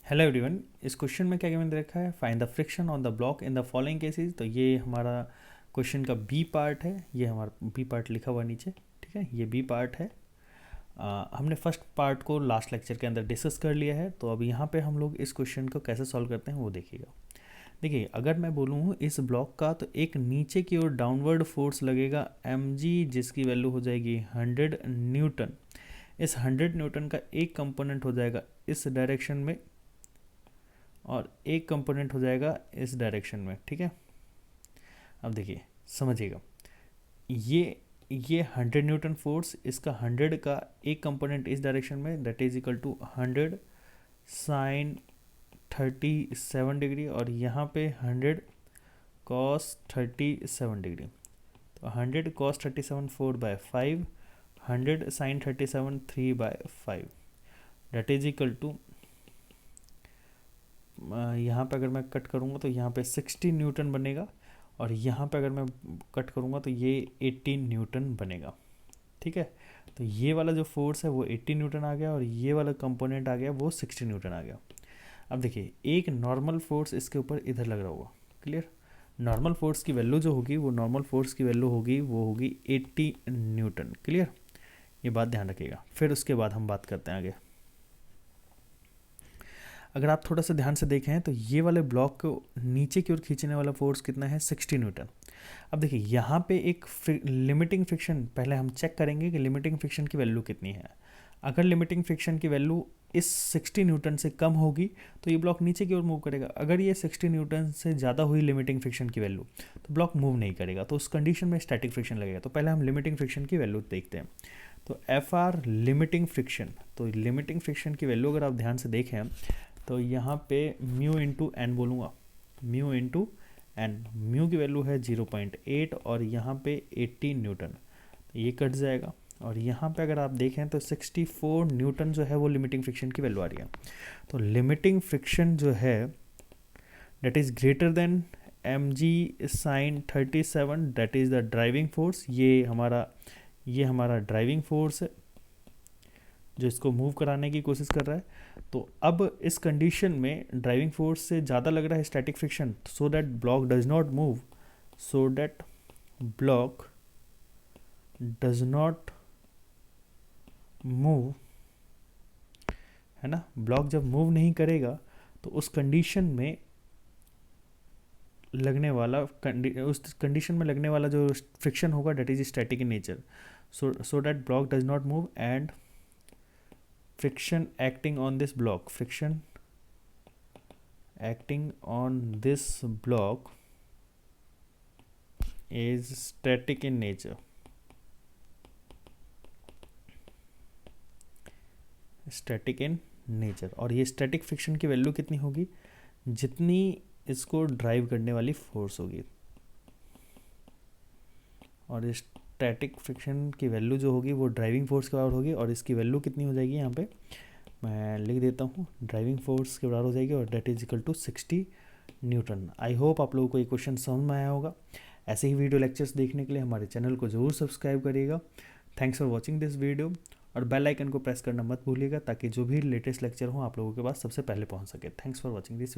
Hello everyone. इस question में क्या गिवन दे रखा है, find the friction on the block in the following cases. तो ये हमारा क्वेश्चन का बी पार्ट है, ये हमारा बी पार्ट लिखा हुआ नीचे, ठीक है, ये बी पार्ट है। हमने फर्स्ट पार्ट को लास्ट लेक्चर के अंदर डिस्कस कर लिया है, तो अब यहाँ पे हम लोग इस क्वेश्चन को कैसे सॉल्व करते हैं वो देखिएगा। देखिए, अगर मैं बोलूँ इस ब्लॉक का, तो एक नीचे की ओर डाउनवर्ड फोर्स लगेगा mg, जिसकी वैल्यू हो जाएगी 100 न्यूटन। इस 100 न्यूटन का एक कंपोनेंट हो जाएगा इस डायरेक्शन में और एक कंपोनेंट हो जाएगा इस डायरेक्शन में, ठीक है। अब देखिए, समझिएगा, ये 100 न्यूटन फोर्स, इसका 100 का एक कंपोनेंट इस डायरेक्शन में, that is equal to 100 sine 37 degree, और यहाँ पे 100 कॉस 37 डिग्री। तो 100 cos 37 4/5, 100 sine 37 3/5, that is equal to, यहाँ पे अगर मैं कट करूँगा तो यहाँ पे 60 न्यूटन बनेगा, और यहाँ पे अगर मैं कट करूँगा तो ये 18 न्यूटन बनेगा, ठीक है। तो ये वाला जो फोर्स है वो 80 न्यूटन आ गया, और ये वाला कंपोनेंट आ गया वो 60 न्यूटन आ गया। अब देखिए, एक नॉर्मल फोर्स इसके ऊपर इधर लग रहा होगा, क्लियर। नॉर्मल फोर्स की वैल्यू जो होगी वो नॉर्मल फोर्स की वैल्यू होगी वो होगी 80 न्यूटन, क्लियर। ये बात ध्यान रखिएगा, फिर उसके बाद हम बात करते हैं आगे। अगर आप थोड़ा सा ध्यान से देखें तो ये वाले ब्लॉक को नीचे की ओर खींचने वाला फोर्स कितना है, 60 न्यूटन। अब देखिए, यहाँ पे एक लिमिटिंग फ्रिक्शन, पहले हम चेक करेंगे कि लिमिटिंग फ्रिक्शन की वैल्यू कितनी है। अगर लिमिटिंग फ्रिक्शन की वैल्यू इस 60 न्यूटन से कम होगी तो ये ब्लॉक नीचे की ओर मूव करेगा। अगर ये 60 न्यूटन से ज़्यादा हुई लिमिटिंग फ्रिक्शन की वैल्यू, तो ब्लॉक मूव नहीं करेगा, तो उस कंडीशन में स्टैटिक फ्रिक्शन लगेगा। तो पहले हम लिमिटिंग फ्रिक्शन की वैल्यू देखते हैं। तो एफ आर लिमिटिंग फ्रिक्शन, तो लिमिटिंग फ्रिक्शन की वैल्यू अगर आप ध्यान से देखें तो यहाँ पे म्यू इंटू एन बोलूँगा, म्यू इंटू एन। म्यू की वैल्यू है 0.8 और यहाँ पे 80 न्यूटन, तो ये कट जाएगा। और यहाँ पे अगर आप देखें तो 64 न्यूटन जो है वो लिमिटिंग फ्रिक्शन की वैल्यू आ रही है। तो लिमिटिंग फ्रिक्शन जो है that is greater than mg sine 37, that is the driving force. ये हमारा ड्राइविंग फोर्स है जो इसको मूव कराने की कोशिश कर रहा है। तो अब इस कंडीशन में ड्राइविंग फोर्स से ज़्यादा लग रहा है static friction, so that block does not move, so that block does not move, है ना। ब्लॉक जब मूव नहीं करेगा तो उस कंडीशन में लगने वाला उस कंडीशन में लगने वाला जो फ्रिक्शन होगा that is static in nature, so that block does not move and friction acting on this block, friction acting on this block is static in nature, static in nature। और ये static friction की value कितनी होगी, जितनी इसको drive करने वाली force होगी। और इस स्टैटिक फ्रिक्शन की वैल्यू जो होगी वो ड्राइविंग फोर्स के बराबर होगी, और इसकी वैल्यू कितनी हो जाएगी, यहाँ पे मैं लिख देता हूँ, ड्राइविंग फोर्स के बराबर हो जाएगी, और that is equal to 60 newton. I hope आप लोगों को ये क्वेश्चन समझ में आया होगा। ऐसे ही वीडियो लेक्चर्स देखने के लिए हमारे चैनल को ज़रूर सब्सक्राइब करिएगा। Thanks for watching this video, और बेल आइकन को प्रेस करना मत भूलिएगा ताकि जो भी लेटेस्ट लेक्चर हो आप लोगों के पास सबसे पहले पहुँच सके। Thanks for watching this.